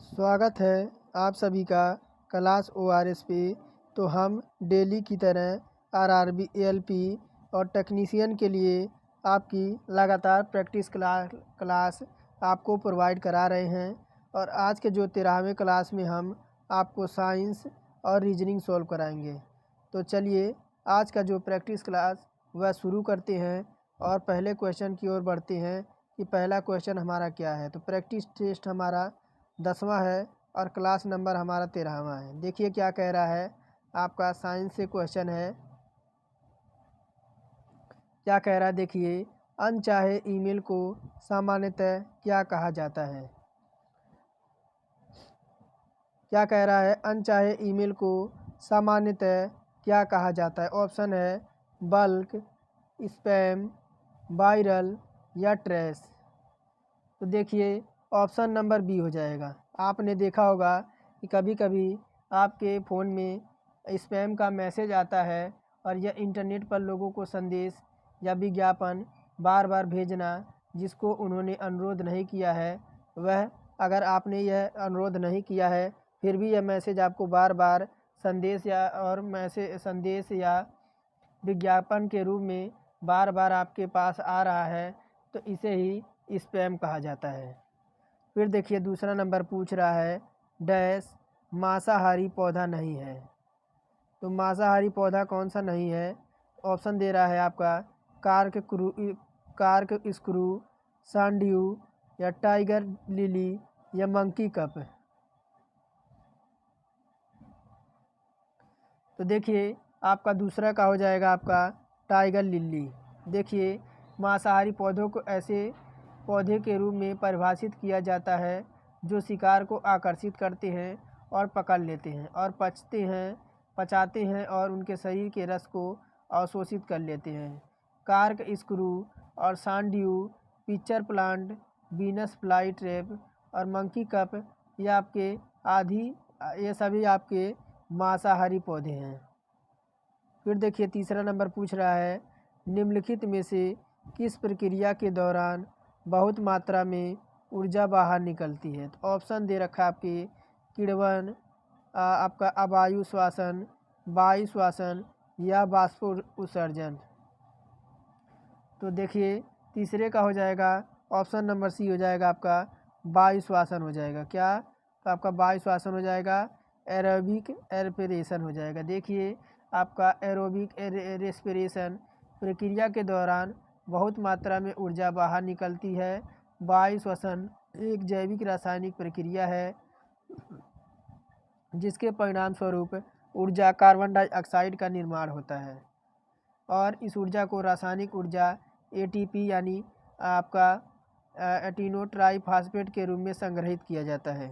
स्वागत है आप सभी का क्लास ओआरएस पे। तो हम डेली की तरह आरआरबी एएलपी और टेक्नीशियन के लिए आपकी लगातार प्रैक्टिस क्लास आपको प्रोवाइड करा रहे हैं। और आज के जो 13वें क्लास में हम आपको साइंस और रीजनिंग सॉल्व कराएंगे। तो चलिए आज का जो प्रैक्टिस क्लास वह शुरू करते हैं और पहले क्वेश्चन की ओर बढ़ते हैं कि पहला क्वेश्चन हमारा क्या है। तो प्रैक्टिस टेस्ट हमारा 10वां है और क्लास नंबर हमारा 13वां है। देखिए क्या कह रहा है, आपका साइंस से क्वेश्चन है। क्या कह रहा है देखिए, अनचाहे ईमेल को सामान्यतः क्या कहा जाता है। क्या कह रहा है, अनचाहे ईमेल को सामान्यतः क्या कहा जाता है। ऑप्शन है बल्क, स्पैम, वायरल या ट्रेस। तो देखिए ऑप्शन नंबर बी हो जाएगा। आपने देखा होगा कि कभी कभी आपके फ़ोन में स्पैम का मैसेज आता है और यह इंटरनेट पर लोगों को संदेश या विज्ञापन बार बार भेजना जिसको उन्होंने अनुरोध नहीं किया है, वह अगर आपने यह अनुरोध नहीं किया है फिर भी यह मैसेज आपको बार बार संदेश या विज्ञापन के रूप में बार बार आपके पास आ रहा है, तो इसे ही स्पैम कहा जाता है। फिर देखिए दूसरा नंबर पूछ रहा है, डैश मांसाहारी पौधा नहीं है। तो मांसाहारी पौधा कौन सा नहीं है। ऑप्शन दे रहा है आपका कार्क स्क्रू, सांड्यू या टाइगर लिली या मंकी कप। तो देखिए आपका दूसरा का हो जाएगा आपका टाइगर लिली। देखिए मांसाहारी पौधों को ऐसे पौधे के रूप में परिभाषित किया जाता है जो शिकार को आकर्षित करते हैं और पकड़ लेते हैं और पचाते हैं और उनके शरीर के रस को अवशोषित कर लेते हैं। कार्क स्क्रू और sundew, pitcher plant, Venus fly trap और मंकी कप ये सभी आपके मांसाहारी पौधे हैं। फिर देखिए तीसरा नंबर पूछ रहा है, निम्नलिखित में से किस प्रक्रिया के दौरान बहुत मात्रा में ऊर्जा बाहर निकलती है। तो ऑप्शन दे रखा है आपके किण्वन, आपका अवायु श्वासन, वायु श्वासन या वाष्प उत्सर्जन। तो देखिए तीसरे का हो जाएगा ऑप्शन नंबर सी हो जाएगा आपका वायु श्वासन हो जाएगा। क्या, तो आपका वायु श्वासन हो जाएगा, एरोबिक रेस्पिरेशन हो जाएगा। देखिए आपका एरोबिक रेस्पिरेशन प्रक्रिया के दौरान बहुत मात्रा में ऊर्जा बाहर निकलती है। वायु श्वसन एक जैविक रासायनिक प्रक्रिया है जिसके परिणाम स्वरूप ऊर्जा कार्बन डाइऑक्साइड का निर्माण होता है और इस ऊर्जा को रासायनिक ऊर्जा एटीपी यानी आपका एटीनो ट्राईफॉस्फेट के रूप में संग्रहित किया जाता है।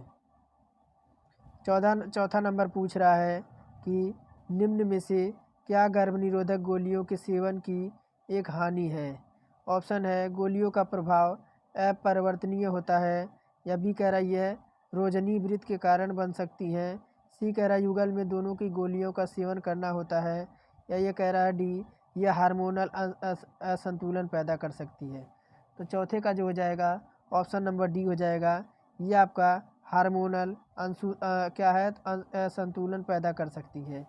चौथा नंबर पूछ रहा है कि निम्न में से क्या गर्भ निरोधक गोलियों के सेवन की एक हानि है। ऑप्शन है गोलियों का प्रभाव अपरिवर्तनीय होता है, या बी कह रहा है यह रोजनी वृत्त के कारण बन सकती हैं, सी कह रहा है युगल में दोनों की गोलियों का सेवन करना होता है, या ये कह रहा है डी यह हार्मोनल असंतुलन पैदा कर सकती है। तो चौथे का जो हो जाएगा ऑप्शन नंबर डी हो जाएगा, ये आपका हार्मोनल क्या है असंतुलन पैदा कर सकती है,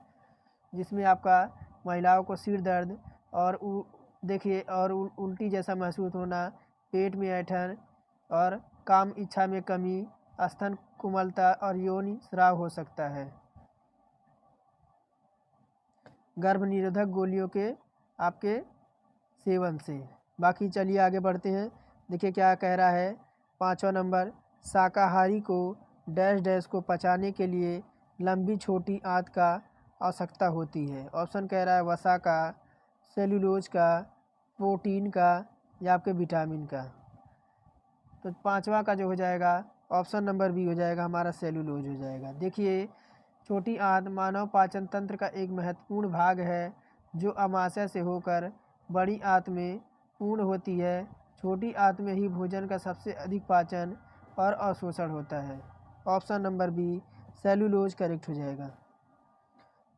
जिसमें आपका महिलाओं को सिर दर्द और देखिए और उल्टी जैसा महसूस होना, पेट में ऐंठन और काम इच्छा में कमी, स्तन कोमलता और योनि स्राव हो सकता है गर्भ निरोधक गोलियों के आपके सेवन से। बाकी चलिए आगे बढ़ते हैं। देखिए क्या कह रहा है, पाँचवा नंबर, शाकाहारी को डैश डैश को पचाने के लिए लंबी छोटी आंत का आवश्यकता होती है। ऑप्शन कह रहा है वसा का, सेलुलोज का, प्रोटीन का या आपके विटामिन का। तो पांचवा का जो हो जाएगा ऑप्शन नंबर बी हो जाएगा, हमारा सेलुलोज हो जाएगा। देखिए छोटी आंत मानव पाचन तंत्र का एक महत्वपूर्ण भाग है जो अमाशय से होकर बड़ी आंत में पूर्ण होती है। छोटी आंत में ही भोजन का सबसे अधिक पाचन और अवशोषण होता है। Option number B cellulose correct हो जाएगा।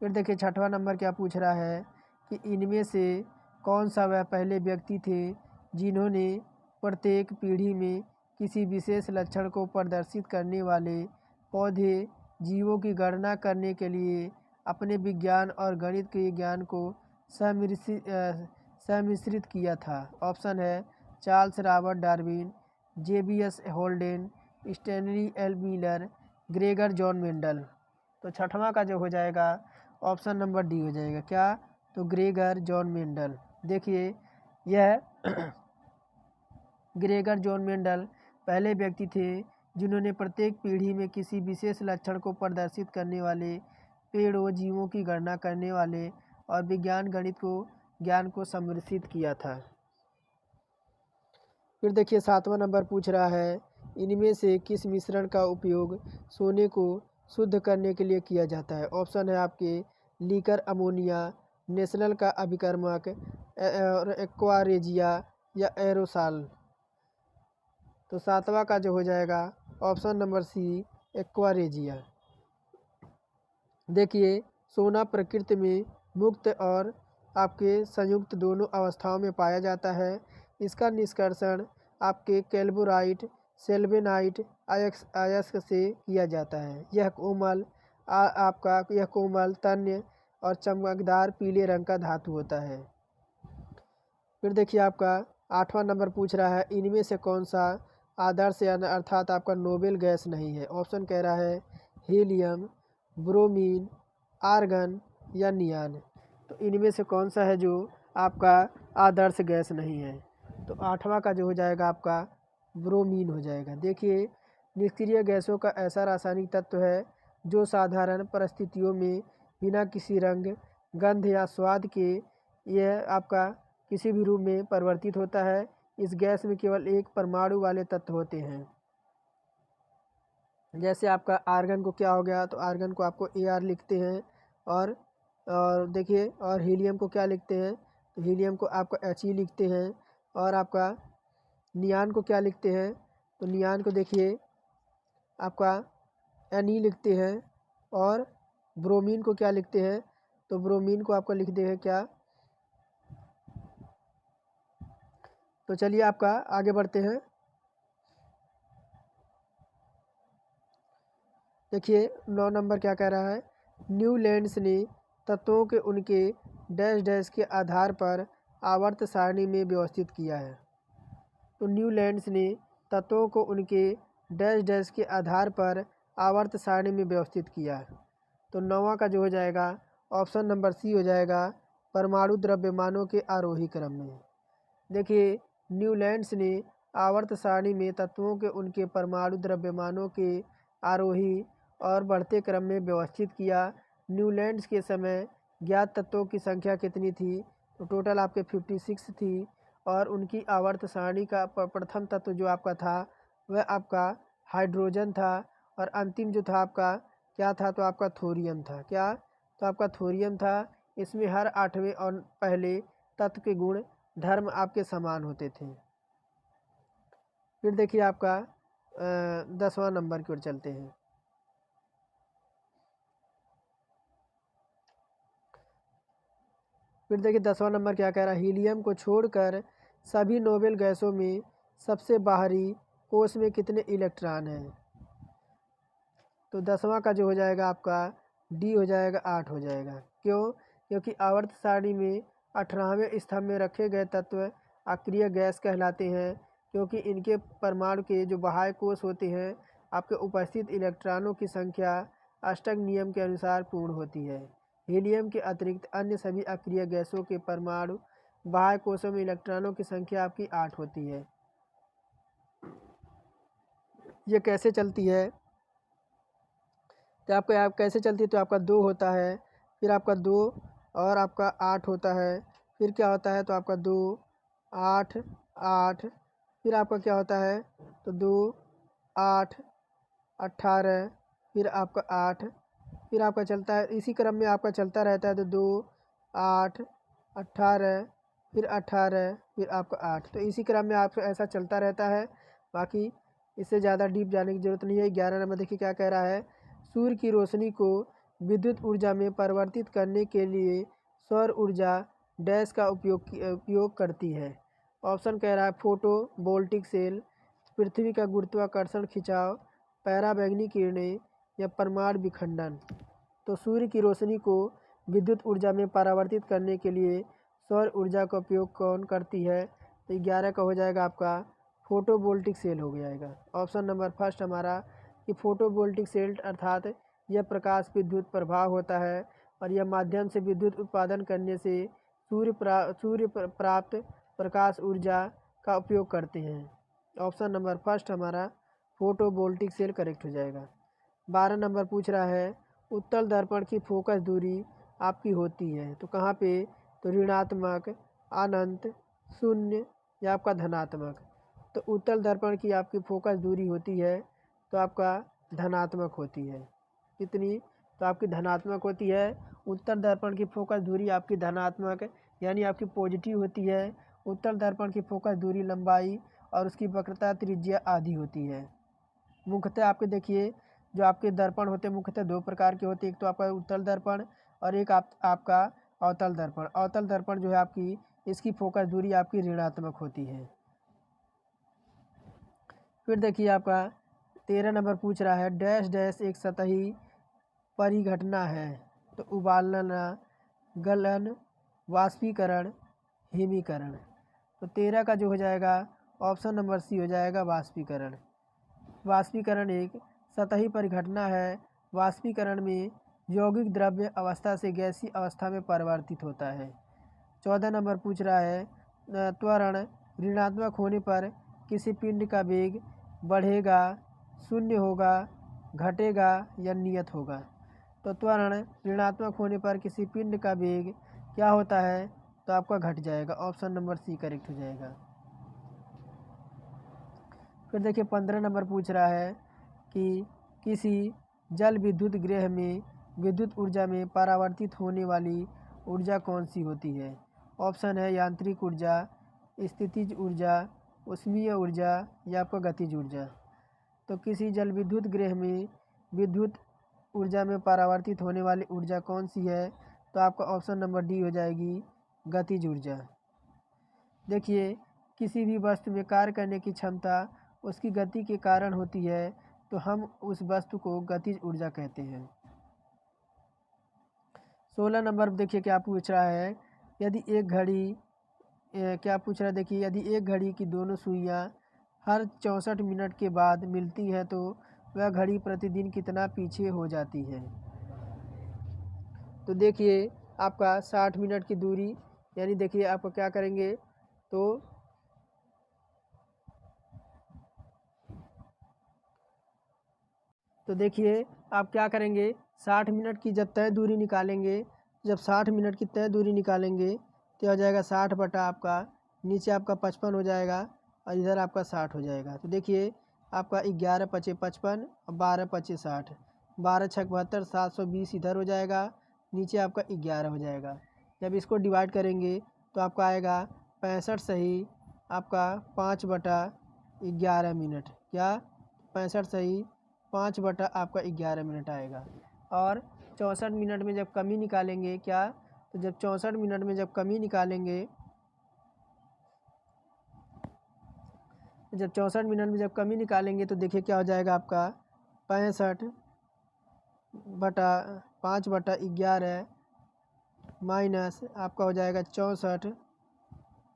फिर देखिए छठवां नंबर क्या पूछ रहा है कि इनमें से कौन सा वह पहले व्यक्ति थे जिन्होंने प्रत्येक पीढ़ी में किसी विशेष लक्षण को प्रदर्शित करने वाले पौधे जीवों की गणना करने के लिए अपने विज्ञान और गणित के ज्ञान को सम्मिश्रित किया था। ऑप्शन है Charles Robert Darwin, JBS Holden, Stanley L Miller, Gregor John Mendel. तो छठवां का जो हो जाएगा ऑप्शन नंबर डी हो जाएगा। क्या? तो ग्रेगर जॉन मेंडल। देखिए यह ग्रेगर जॉन मेंडल पहले व्यक्ति थे जिन्होंने प्रत्येक पीढ़ी में किसी विशेष लक्षण को प्रदर्शित करने वाले पेड़ों जीवों की गणना करने वाले और विज्ञान गणित को ज्ञान को सम्मिश्रित किया था। फिर देखिए 7वां नंबर पूछ रहा है, इनमें से किस मिश्रण का उपयोग सोने को शुद्ध करने के लिए किया जाता है। ऑप्शन है आपके लीकर अमोनिया, नेशनल का अभिकर्मक, और एक्वारेजिया या एरोसाल। तो 7वां का जो हो जाएगा ऑप्शन नंबर सी एक्वारेजिया। देखिए सोना प्रकृति में मुक्त और आपके संयुक्त दोनों अवस्थाओं में पाया जाता है। इसका निष्कर्षण आपके कैल्बोराइट, सेल्वेनाइट अयस्क से किया जाता है। यह कोमल यह कोमल तन्य और चमकदार पीले रंग का धातु होता है। फिर देखिए आपका 8वां नंबर पूछ रहा है, इनमें से कौन सा आदर्श अर्थात आपका नोबेल गैस नहीं है। ऑप्शन कह रहा है हीलियम, ब्रोमीन, आर्गन या नियान। तो इनमें से कौन सा है जो आपका आदर्श गैस नहीं है। तो 8वां का जो हो जाएगा आपका ब्रोमीन हो जाएगा। देखिए निष्क्रिय गैसों का ऐसा रासायनिक तत्व है जो साधारण परिस्थितियों में बिना किसी रंग, गंध या स्वाद के यह आपका किसी भी रूप में परिवर्तित होता है। इस गैस में केवल एक परमाणु वाले तत्व होते हैं। जैसे आपका आर्गन को क्या हो गया, तो आर्गन को आपको AR लिखते हैं। और देखिए और हीलियम को क्या लिखते हैं, तो हीलियम को आपका HE लिखते हैं। और आपका नियान को क्या लिखते हैं, तो नियान को देखिए आपका Ne लिखते हैं। और ब्रोमीन को क्या लिखते हैं, तो ब्रोमीन को आपका लिखते हैं क्या। तो चलिए आपका आगे बढ़ते हैं। देखिए 9 नंबर क्या कह रहा है, न्यूलैंड्स ने तत्वों के उनके डैश डैश के आधार पर आवर्त सारणी में व्यवस्थित किया है। तो न्यूलैंड्स ने तत्वों को उनके डैश डैश के आधार पर आवर्त सारणी में व्यवस्थित किया है। तो 9वां का जो हो जाएगा ऑप्शन नंबर सी हो जाएगा, परमाणु द्रव्यमानों के आरोही क्रम में। देखिए न्यूलैंड्स ने आवर्त सारणी में तत्वों के उनके परमाणु द्रव्यमानों के आरोही और बढ़ते क्रम में व्यवस्थित किया। न्यूलैंड्स के समय ज्ञात तत्वों की संख्या कितनी थी, तो टोटल आपके 56 थी। और उनकी आवर्त सारणी का प्रथम तत्व जो आपका था वह आपका हाइड्रोजन था। और अंतिम जो था आपका क्या था, तो आपका थोरियम था। क्या? तो आपका थोरियम था। इसमें हर 8वें और पहले तत्व के गुण धर्म आपके समान होते थे। फिर देखिए आपका 10वां नंबर की ओर चलते हैं। फिर देखिए 10वां नंबर क्या कह रहा है, हीलियम को छोड़कर सभी नोबेल गैसों में सबसे बाहरी कोष में कितने इलेक्ट्रॉन हैं। तो 10वां का जो हो जाएगा आपका डी हो जाएगा, 8 हो जाएगा। क्यों? क्योंकि आवर्त सारणी में 18वें स्तंभ में रखे गए तत्व अक्रिय गैस कहलाते हैं, क्योंकि इनके परमाणु के जो बाह्य कोष होते हैं आपके उपस्थित इलेक्ट्रॉनों की संख्या अष्टक नियम के अनुसार पूर्ण होती है। हीलियम के अतिरिक्त अन्य सभी अक्रिय गैसों के परमाणु बाह्य कोषों में इलेक्ट्रॉनों की संख्या आपकी 8 होती है। ये कैसे चलती है, तो आपका कैसे चलती है, तो आपका 2 होता है, फिर आपका 2 और आपका 8 होता है, फिर क्या होता है, तो आपका 2 8 8, फिर आपका क्या होता है, तो 2 8 18, फिर आपका 8, फिर आपका चलता है इसी क्रम में आपका चलता रहता है। तो 2 8 18, फिर 18, फिर आपका 8। तो इसी क्रम में आपका ऐसा चलता रहता है। बाकी इससे ज़्यादा डीप जाने की ज़रूरत नहीं है। 11 नंबर देखिए क्या कह रहा है, सूर्य की रोशनी को विद्युत ऊर्जा में परिवर्तित करने के लिए सौर ऊर्जा डैश का उपयोग करती है। ऑप्शन कह रहा है फोटो वोल्टिक सेल, पृथ्वी का गुरुत्वाकर्षण खिंचाव, पैराबैंगनी किरणें या परमाणु विखंडन। तो सूर्य की रोशनी को विद्युत ऊर्जा में परावर्तित करने के लिए सौर ऊर्जा का उपयोग कौन करती है? तो 11 का हो जाएगा आपका फोटोवोल्टिक सेल हो जाएगा। ऑप्शन नंबर फर्स्ट हमारा कि फोटोवोल्टिक सेल अर्थात यह प्रकाश विद्युत प्रभाव होता है और यह माध्यम से विद्युत उत्पादन करने से सूर्य प्राप्त प्रकाश ऊर्जा का उपयोग करते हैं। ऑप्शन नंबर फर्स्ट हमारा फोटोवोल्टिक सेल करेक्ट हो जाएगा। 12 नंबर पूछ रहा है उत्तल दर्पण की फोकस दूरी आपकी होती है तो कहाँ पे? तो ऋणात्मक, अनंत, शून्य या आपका धनात्मक। तो उत्तल दर्पण की आपकी फोकस दूरी होती है तो आपका धनात्मक होती है। कितनी? तो आपकी धनात्मक होती है। उत्तल दर्पण की फोकस दूरी आपकी धनात्मक यानी आपकी पॉजिटिव होती है। उत्तल दर्पण की फोकस दूरी, लंबाई और उसकी वक्रता त्रिज्या आदि होती है। मुख्यतः आपके देखिए जो आपके दर्पण होते हैं मुख्यतः दो प्रकार के होते हैं, एक तो आपका उत्तल दर्पण और एक आपका अवतल दर्पण। अवतल दर्पण जो है आपकी इसकी फोकस दूरी आपकी ऋणात्मक होती है। फिर देखिए आपका 13 नंबर पूछ रहा है डैश डैश एक सतही परिघटना है तो उबालना, गलन, वाष्पीकरण, हिमीकरण। तो 13 का जो हो जाएगा ऑप्शन नंबर सी हो जाएगा वाष्पीकरण। वाष्पीकरण एक सतही परिघटना है। वाष्पीकरण में यौगिक द्रव्य अवस्था से गैसीय अवस्था में परिवर्तित होता है। 14 नंबर पूछ रहा है त्वरण ऋणात्मक होने पर किसी पिंड का वेग बढ़ेगा, शून्य होगा, घटेगा या नियत होगा। तो त्वरण ऋणात्मक होने पर किसी पिंड का वेग क्या होता है? तो आपका घट जाएगा। ऑप्शन नंबर सी करेक्ट हो जाएगा। फिर देखिए 15 नंबर पूछ रहा है कि किसी जल विद्युत गृह में विद्युत ऊर्जा में परावर्तित होने वाली ऊर्जा कौन सी होती है? ऑप्शन है यांत्रिक ऊर्जा, स्थितिज ऊर्जा, ऊष्मीय ऊर्जा या आपका गतिज ऊर्जा। तो किसी जल विद्युत गृह में विद्युत ऊर्जा में परावर्तित होने वाली ऊर्जा कौन सी है? तो आपका ऑप्शन नंबर डी हो जाएगी गतिज ऊर्जा। देखिए किसी भी वस्तु में कार्य करने की क्षमता उसकी गति के कारण होती है तो हम उस वस्तु को गतिज ऊर्जा कहते हैं। 16 नंबर देखिए क्या पूछ रहा है यदि एक घड़ी क्या पूछ रहा है देखिए यदि एक घड़ी की दोनों सुइयां हर 64 मिनट के बाद मिलती हैं तो वह घड़ी प्रतिदिन कितना पीछे हो जाती है? तो देखिए आपका 60 मिनट की दूरी यानी देखिए आपको क्या करेंगे तो देखिए आप क्या करेंगे 60 मिनट की जब तय दूरी निकालेंगे, जब 60 मिनट की तय दूरी निकालेंगे तो हो जाएगा 60 बटा आपका नीचे आपका 55 हो जाएगा और इधर आपका 60 हो जाएगा। तो देखिए आपका 11 पचे 55 और 12 पचे 60, 12 छक 72, 720 इधर हो जाएगा, नीचे आपका 11 हो जाएगा। जब इसको डिवाइड करेंगे तो आपका आएगा 65 सही आपका 5 बटा 11 मिनट। क्या 65 सही 5 बटा आपका 11 मिनट आएगा। और 64 मिनट में जब कमी निकालेंगे क्या? तो जब 64 मिनट में जब कमी निकालेंगे तो देखिए क्या हो जाएगा आपका 65 बटा 5 बटा 11 माइनस आपका हो जाएगा 64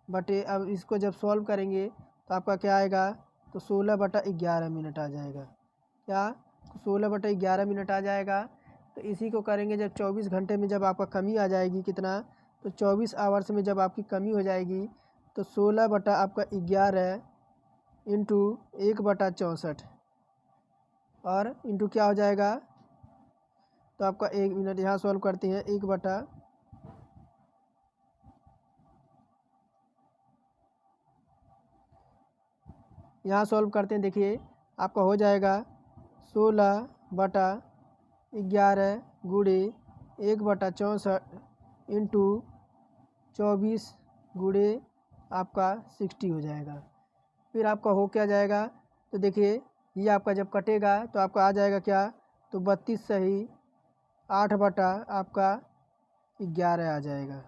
बटे, अब इसको जब सॉल्व करेंगे तो आपका क्या आएगा? तो 16 बटा 11 मिनट आ जाएगा। क्या? 16 बटा 11 मिनट आ जाएगा। तो इसी को करेंगे जब 24 घंटे में जब आपका कमी आ जाएगी कितना? तो 24 आवर्स में जब आपकी कमी हो जाएगी तो 16 बटा आपका 11 इंटू 1 बटा 64 और इंटू क्या हो जाएगा? तो आपका 1 मिनट यहाँ सॉल्व करते हैं 1 बटा यहाँ सॉल्व करते हैं देखिए आपका हो जाएगा 16 बटा 11 गुणे 1 बटा 64 इंटू 24 गुणे आपका 60 हो जाएगा। फिर आपका हो क्या जाएगा? तो देखिए ये आपका जब कटेगा तो आपका आ जाएगा क्या? तो 32 सही 8 बटा आपका 11 आ जाएगा।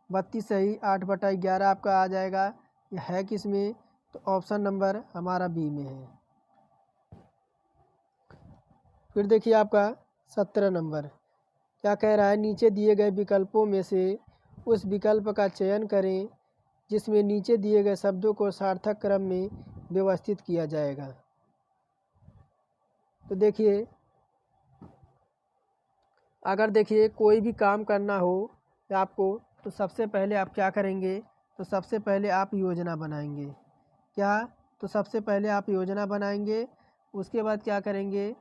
32 सही 8 बटा 11 आपका आ जाएगा। यह है किस में? तो ऑप्शन नंबर हमारा बी में है। फिर देखिए आपका 17 नंबर क्या कह रहा है, नीचे दिए गए विकल्पों में से उस विकल्प का चयन करें जिसमें नीचे दिए गए शब्दों को सार्थक क्रम में व्यवस्थित किया जाएगा। तो देखिए, अगर देखिए कोई भी काम करना हो आपको, तो सबसे पहले आप क्या करेंगे, तो सबसे पहले आप योजना बनाएंगे। क्या? तो सबसे पहले आप योजना बनाएंगे, उसके बाद क्या करेंगे,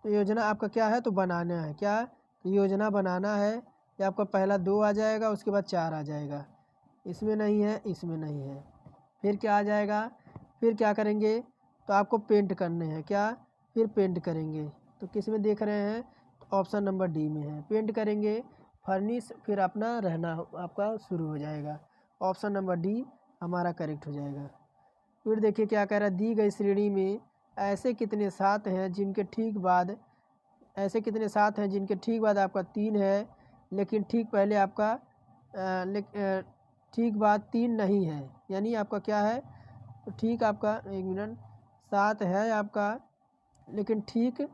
तो योजना आपका क्या है, तो बनाना है। क्या? तो योजना बनाना है। ये आपका पहला 2 आ जाएगा, उसके बाद 4 आ जाएगा। इसमें नहीं है, इसमें नहीं है। फिर क्या आ जाएगा, फिर क्या करेंगे, तो आपको पेंट करने हैं। क्या? फिर पेंट करेंगे। तो किस में देख रहे हैं, तो ऑप्शन नंबर डी में है, पेंट करेंगे, फर्निश, फिर अपना रहना आपका शुरू हो जाएगा। ऑप्शन नंबर डी हमारा करेक्ट हो जाएगा। फिर देखिए क्या कह रहा है, दी गई श्रेणी में ऐसे कितने सात हैं जिनके ठीक बाद आपका 3 है, लेकिन ठीक पहले आपका ठीक बाद 3 नहीं है। यानी आपका क्या है, तो ठीक आपका 1 मिनट 7 है आपका, लेकिन ठीक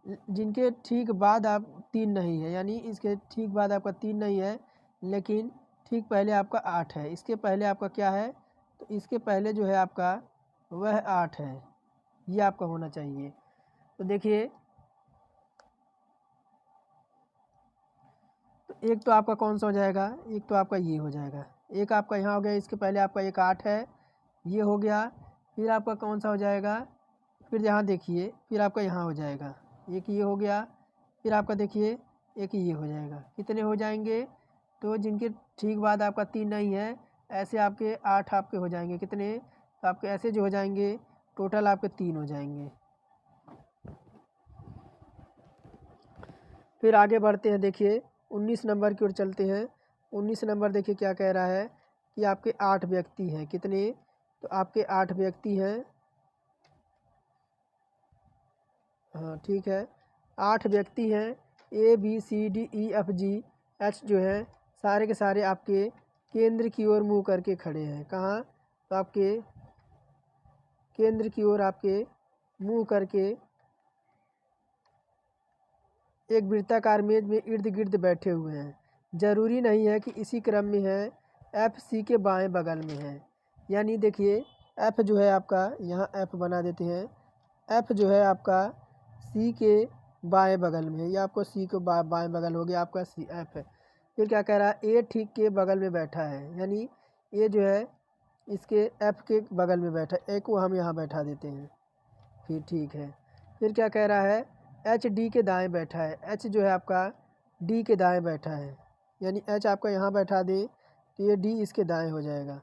जिनके ठीक बाद आप 3 नहीं है, यानी इसके ठीक बाद आपका 3 नहीं है, लेकिन ठीक पहले आपका 8 है। इसके पहले आपका क्या है, तो इसके पहले जो है आपका वह 8 है। ये आपका होना चाहिए। तो देखिए, तो एक तो आपका कौन सा हो जाएगा, एक तो आपका ये हो जाएगा, एक आपका यहाँ हो गया, इसके पहले आपका एक 8 है, ये हो गया। फिर आपका कौन सा हो जाएगा, फिर यहाँ देखिए, फिर आपका यहाँ हो जाएगा, एक ये हो गया। फिर आपका देखिए एक ये हो जाएगा। कितने हो जाएंगे, तो जिनके ठीक बाद आपका 3 नहीं है, ऐसे आपके 8 आपके हो जाएंगे। कितने, तो आपके ऐसे जो हो जाएंगे, टोटल आपके 3 हो जाएंगे। फिर आगे बढ़ते हैं, देखिए 19 नंबर की ओर चलते हैं। 19 नंबर देखिए क्या कह रहा है, कि आपके 8 व्यक्ति हैं। कितने, तो आपके 8 व्यक्ति हैं। हाँ ठीक है, 8 व्यक्ति हैं। A B C D E F G H जो है सारे के सारे आपके केंद्र की ओर मुँह करके खड़े हैं। कहाँ, तो आपके केंद्र की ओर आपके मुँह करके एक वृत्ताकार मेज में इर्द गिर्द बैठे हुए हैं। ज़रूरी नहीं है कि इसी क्रम में है, एफ सी के बाएं बगल में है। यानी देखिए एफ जो है आपका, यहाँ एफ बना देते हैं, एफ जो है आपका सी के बाएं बगल में है। ये आपको सी को बाएं बगल हो गया आपका सी, एफ है। फिर क्या कह रहा है, ए ठीक के बगल में बैठा है, यानी ए जो है इसके एफ के बगल में बैठा है, ए को हम यहाँ बैठा देते हैं। फिर ठीक है। फिर क्या कह रहा है, एच डी के दाएं बैठा है, एच जो है आपका डी के दाएं बैठा है, यानी एच आपका यहाँ बैठा दे तो ये डी इसके दाएं हो जाएगा।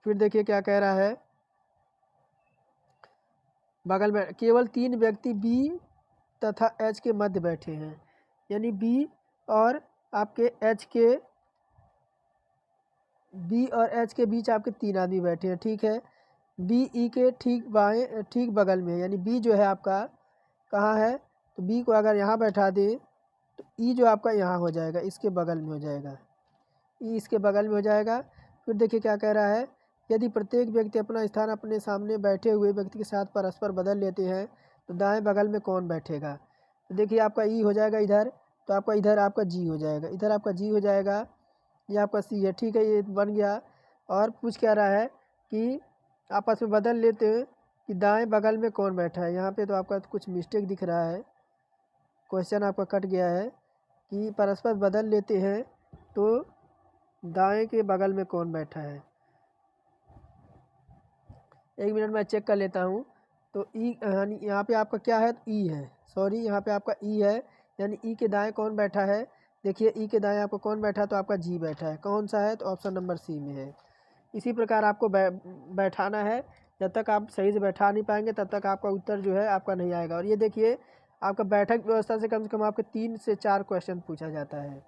फिर देखिए क्या कह रहा है, बगल में केवल 3 व्यक्ति बी तथा एच के मध्य बैठे हैं, यानी बी और आपके एच के, बी और एच के बीच आपके 3 आदमी बैठे हैं। ठीक है, बी ई के ठीक बाएं ठीक बगल में है, यानी बी जो है आपका कहाँ है, तो बी को अगर यहाँ बैठा दे तो ई जो आपका यहाँ हो जाएगा, इसके बगल में हो जाएगा, ई इसके बगल में हो जाएगा। फिर देखिए क्या कह रहा है, यदि प्रत्येक व्यक्ति अपना स्थान अपने सामने बैठे हुए व्यक्ति के साथ परस्पर बदल लेते हैं तो दाएं बगल में कौन बैठेगा। तो देखिए आपका ई हो जाएगा इधर, तो आपका इधर आपका जी हो जाएगा, इधर आपका जी हो जाएगा, ये आपका सी है। ठीक है, ये बन गया। और पूछ क्या रहा है कि आपस में बदल लेते हैं कि दाएं बगल में कौन बैठा है। यहाँ पे तो आपका कुछ मिस्टेक दिख रहा है, क्वेश्चन आपका कट गया है कि परस्पर बदल लेते हैं तो दाएं के बगल में कौन बैठा है। 1 मिनट में चेक कर लेता हूँ। तो ई यानी यहाँ पे आपका क्या है, तो ई है, सॉरी यहाँ पे आपका ई है, यानी ई के दाएं कौन बैठा है। देखिए ई के दाएं आपको कौन बैठा है, तो आपका जी बैठा है। कौन सा है, तो ऑप्शन नंबर सी में है। इसी प्रकार आपको बैठाना है, जब तक आप सही से बैठा नहीं पाएंगे तब तक आपका उत्तर जो है आपका नहीं आएगा। और ये देखिए आपका बैठक व्यवस्था से कम आपके 3 से 4 क्वेश्चन पूछा जाता है।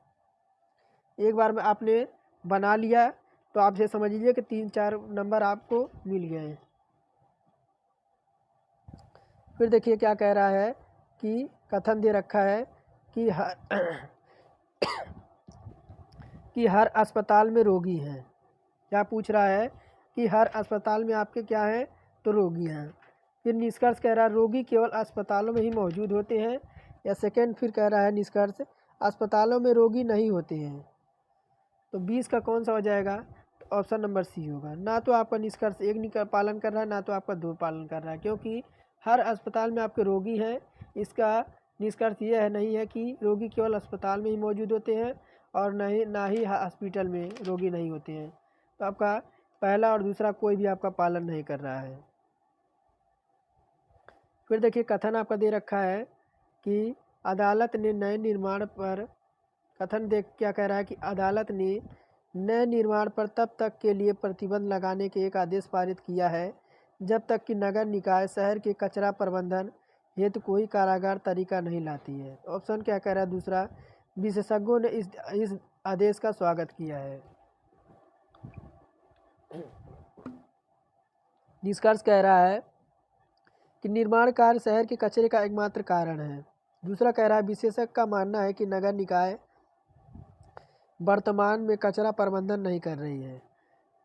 एक बार में आपने बना लिया तो आप ये समझ लीजिए कि 3-4 नंबर आपको मिल गए। फिर देखिए क्या कह रहा है कि कथन दे रखा है कि हर अस्पताल में रोगी हैं। क्या पूछ रहा है कि हर अस्पताल में आपके क्या हैं, तो रोगी हैं। फिर निष्कर्ष कह रहा है रोगी केवल अस्पतालों में ही मौजूद होते हैं, या सेकेंड फिर कह रहा है निष्कर्ष अस्पतालों में रोगी नहीं होते हैं। तो 20 का कौन सा हो जाएगा? तो ऑप्शन नंबर सी होगा। ना तो आपका निष्कर्ष एक पालन कर रहा है, ना तो आपका 2 पालन कर रहा है, क्योंकि हर अस्पताल में आपके रोगी हैं। इसका निष्कर्ष यह है नहीं है कि रोगी केवल अस्पताल में ही मौजूद होते हैं और ना ही हॉस्पिटल में रोगी नहीं होते हैं। तो आपका पहला और दूसरा कोई भी आपका पालन नहीं कर रहा है। फिर देखिए कथन आपका दे रखा है कि अदालत ने नए निर्माण पर कथन देख क्या कह रहा है कि अदालत ने नए निर्माण पर तब तक के लिए प्रतिबंध लगाने के एक आदेश पारित किया है जब तक कि नगर निकाय शहर के कचरा प्रबंधन हेतु कोई कारागार तरीका नहीं लाती है। ऑप्शन क्या कह रहा है? दूसरा, विशेषज्ञों ने इस आदेश का स्वागत किया है। निष्कर्ष कह रहा है कि निर्माण कार्य शहर के कचरे का एकमात्र कारण है। दूसरा कह रहा है विशेषज्ञ का मानना है कि नगर निकाय वर्तमान में कचरा प्रबंधन नहीं कर रही है।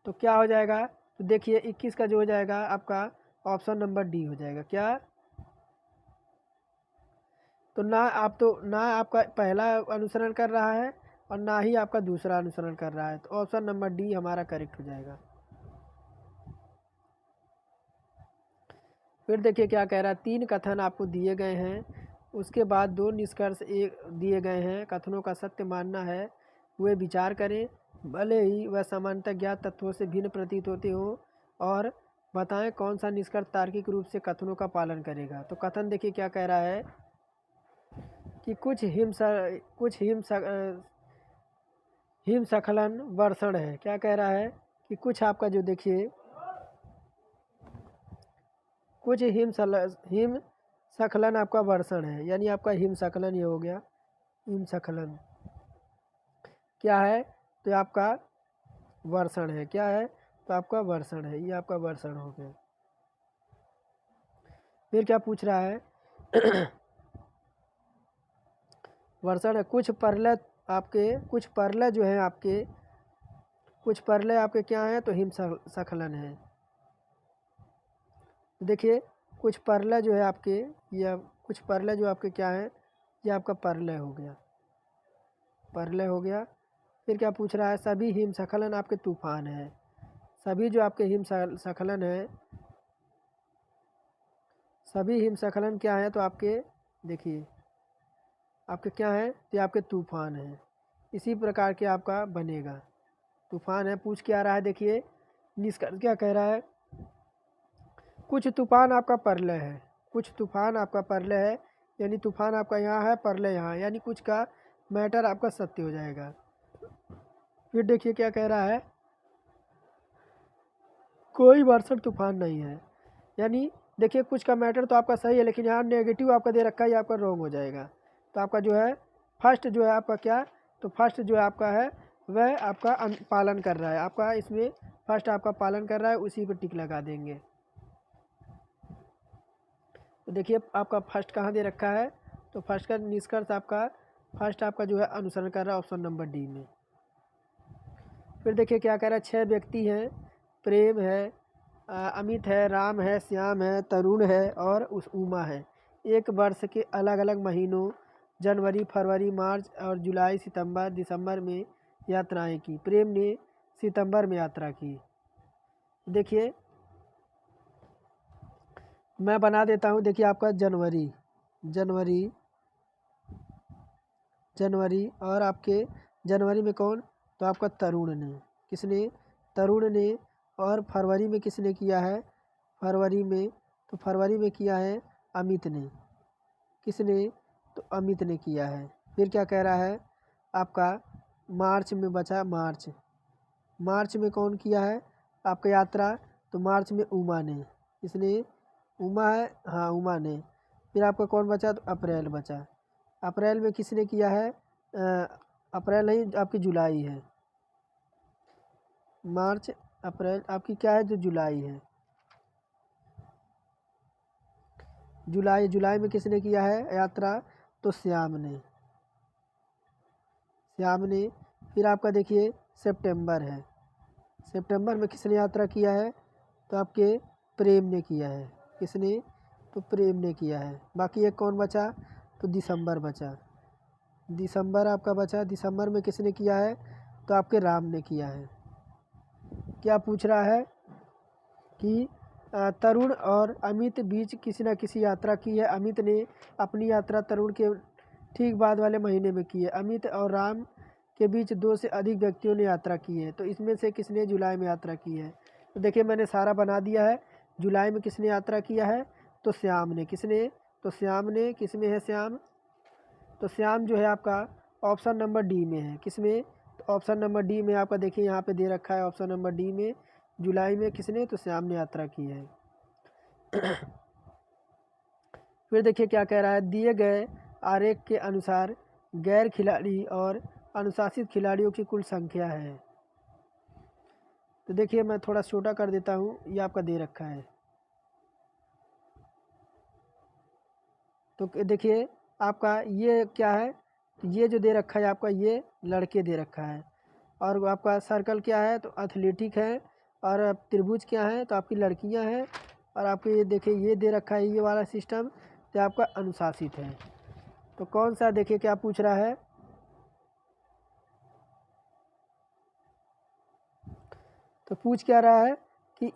तो क्या हो जाएगा? तो देखिए 21 का जो हो जाएगा आपका ऑप्शन नंबर डी हो जाएगा। क्या? तो ना आपका पहला अनुसरण कर रहा है और ना ही आपका दूसरा अनुसरण कर रहा है। तो ऑप्शन नंबर डी हमारा करेक्ट हो जाएगा। फिर देखिए क्या कह रहा है, 3 कथन आपको दिए गए हैं, उसके बाद 2 निष्कर्ष दिए गए हैं। कथनों का सत्य मानना है, वे विचार करें, भले ही वह सामान्यतः ज्ञात तत्वों से भिन्न प्रतीत होते हों, और बताएं कौन सा निष्कर्ष तार्किक रूप से कथनों का पालन करेगा। तो कथन देखिए क्या कह रहा है कि कुछ हिमस्खलन वर्षण है। क्या कह रहा है कि कुछ आपका जो देखिए कुछ हिमस्खलन आपका वर्षण है, यानी आपका हिमस्खलन ये हो गया। हिमस्खलन क्या है? तो आपका वर्षण है। क्या है? तो आपका वर्षण है, ये आपका वर्षण हो गया। फिर क्या पूछ रहा है? वर्षण है कुछ परलय जो है आपके क्या है? तो हिमस्खलन है। देखिए कुछ परलय जो है आपके, या कुछ परलय जो आपके क्या है? ये आपका परलय हो गया। परलय हो गया। फिर क्या पूछ रहा है? सभी हिमस्खलन आपके तूफान है। सभी जो आपके हिमस्खलन है, सभी हिमस्खलन क्या है? तो आपके देखिए आपके क्या है? तो आपके तूफान है। इसी प्रकार के आपका बनेगा। तूफान है। पूछ क्या रहा है? देखिए निष्कर्ष क्या कह रहा है? कुछ तूफान आपका परलय है। कुछ तूफान आपका परलय है, यानी तूफान आपका यहाँ है, परलय यहाँ है, यानी कुछ का मैटर आपका सत्य हो जाएगा। फिर देखिए क्या कह रहा है, कोई वर्षण तूफान नहीं है, यानी देखिए कुछ का मैटर तो आपका सही है, लेकिन यहाँ नेगेटिव आपका दे रखा है, ये आपका रॉन्ग हो जाएगा। तो आपका जो है फर्स्ट जो है आपका क्या? तो फर्स्ट जो है आपका है वह आपका पालन कर रहा है। आपका इसमें फर्स्ट आपका पालन कर रहा है, उसी पर टिक लगा देंगे। तो देखिए आपका फर्स्ट कहाँ दे रखा है? तो फर्स्ट का निष्कर्ष आपका फर्स्ट आपका जो है अनुसरण कर रहा है ऑप्शन नंबर डी में। फिर देखिए क्या कह रहा है? 6 व्यक्ति हैं, प्रेम है, अमित है, राम है, श्याम है, तरुण है और उस उमा है। एक वर्ष के अलग अलग महीनों जनवरी, फरवरी, मार्च और जुलाई, सितंबर, दिसंबर में यात्राएं की। प्रेम ने सितंबर में यात्रा की। देखिए मैं बना देता हूँ। देखिए आपका जनवरी और आपके जनवरी में कौन? तो आपका तरुण ने। किसने? तरुण ने। और फरवरी में किसने किया है? फरवरी में किया है अमित ने। किसने? तो अमित ने किया है। फिर क्या कह रहा है? आपका मार्च में बचा, मार्च में कौन किया है आपका यात्रा? तो मार्च में उमा ने। किसने? उमा है, हाँ उमा ने। फिर आपका कौन बचा? तो अप्रैल बचा। अप्रैल में किसने किया है? अप्रैल नहीं, आपकी जुलाई है। मार्च अप्रैल आपकी क्या है? जो जुलाई है। जुलाई में किसने किया है यात्रा? तो श्याम ने। फिर आपका देखिए सितंबर है। सितंबर में किसने यात्रा किया है? तो आपके प्रेम ने किया है। किसने? तो प्रेम ने किया है। बाकी एक कौन बचा? तो दिसंबर बचा। दिसंबर आपका बचा। दिसंबर में किसने किया है? तो आपके राम ने किया है। क्या पूछ रहा है कि तरुण और अमित बीच किसी न किसी यात्रा की है। अमित ने अपनी यात्रा तरुण के ठीक बाद वाले महीने में की है। अमित और राम के बीच 2 से अधिक व्यक्तियों ने यात्रा की है। तो इसमें से किसने जुलाई में यात्रा की है? तो देखिए मैंने सारा बना दिया है। जुलाई में किसने यात्रा किया है? तो श्याम ने। किसने? तो श्याम ने। किस में है श्याम? तो श्याम जो है आपका ऑप्शन नंबर डी में है। किस में? तो ऑप्शन नंबर डी में आपका देखिए यहाँ पे दे रखा है ऑप्शन नंबर डी में। जुलाई में किसने? तो श्याम ने यात्रा की है। फिर देखिए क्या कह रहा है, दिए गए आरेख के अनुसार गैर खिलाड़ी और अनुशासित खिलाड़ियों की कुल संख्या है। तो देखिए मैं थोड़ा छोटा कर देता हूँ, ये आपका दे रखा है। तो देखिए आपका ये क्या है, ये जो दे रखा है आपका ये लड़के दे रखा है। और आपका सर्कल क्या है? तो एथलेटिक है। और त्रिभुज क्या है? तो आपकी लड़कियां हैं। और आपके ये देखिए ये दे रखा है ये वाला सिस्टम, तो आपका अनुशासित है। तो कौन सा देखिए क्या पूछ रहा है, तो पूछ क्या रहा है कि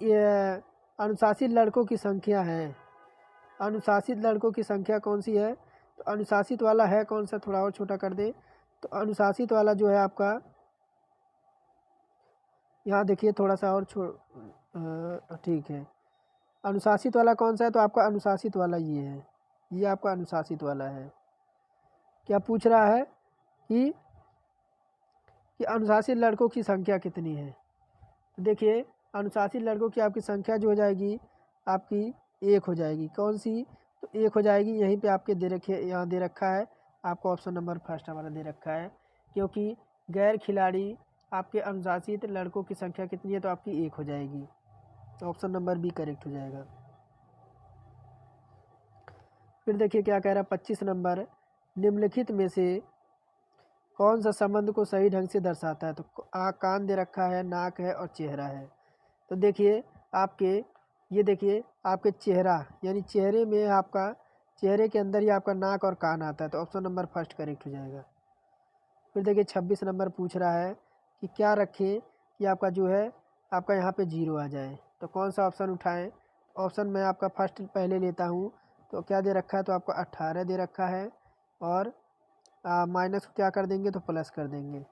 अनुशासित लड़कों की संख्या है। अनुशासित लड़कों की संख्या कौन सी है? तो अनुशासित वाला है कौन सा? थोड़ा और छोटा कर दे। तो अनुशासित वाला जो है आपका यहाँ देखिए थोड़ा सा और ठीक है। अनुशासित वाला कौन सा है? तो आपका अनुशासित वाला ये है, ये आपका अनुशासित वाला है। क्या पूछ रहा है कि अनुशासित लड़कों की संख्या कितनी है? तो देखिए अनुशासित लड़कों की आपकी संख्या जो हो जाएगी आपकी 1 हो जाएगी। कौन सी? तो 1 हो जाएगी। यहीं पे आपके दे रखे, यहाँ दे रखा है आपको ऑप्शन नंबर फर्स्ट हमारा दे रखा है, क्योंकि गैर खिलाड़ी आपके अनुशासित लड़कों की संख्या कितनी है? तो आपकी 1 हो जाएगी। ऑप्शन नंबर बी करेक्ट हो जाएगा। फिर देखिए क्या कह रहा है 25 नंबर, निम्नलिखित में से कौन सा संबंध को सही ढंग से दर्शाता है? तो कान दे रखा है, नाक है और चेहरा है। तो देखिए आपके ये देखिए आपके चेहरा यानी चेहरे में आपका चेहरे के अंदर ही आपका नाक और कान आता है। तो ऑप्शन नंबर फर्स्ट करेक्ट हो जाएगा। फिर देखिए 26 नंबर पूछ रहा है कि क्या रखें कि आपका जो है आपका यहाँ पे 0 आ जाए। तो कौन सा ऑप्शन उठाएं? ऑप्शन मैं आपका फर्स्ट पहले लेता हूँ। तो क्या दे रखा है? तो आपका 18 दे रखा है। और माइनस को क्या कर देंगे? तो प्लस कर देंगे।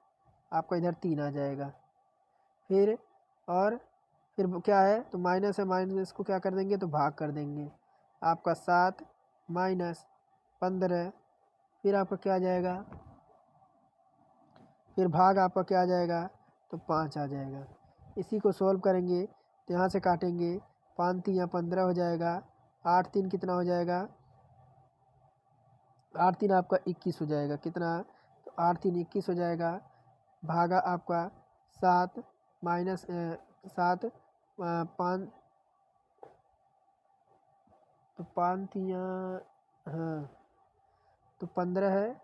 आपका इधर 3 आ जाएगा। फिर और फिर क्या है? तो माइनस है, माइनस को क्या कर देंगे? तो भाग कर देंगे। आपका 7 माइनस 15, फिर आपका क्या आ जाएगा? फिर भाग आपका क्या आ जाएगा? तो 5 आ जाएगा। इसी को सॉल्व करेंगे तो यहाँ से काटेंगे 5 3 15 हो जाएगा। 8 3 कितना हो जाएगा? 8 3 आपका 21 हो जाएगा। कितना? तो 8 3 21 हो जाएगा। भागा आपका 7 माइनस 7 5, तो 5 3 हाँ तो 15 है।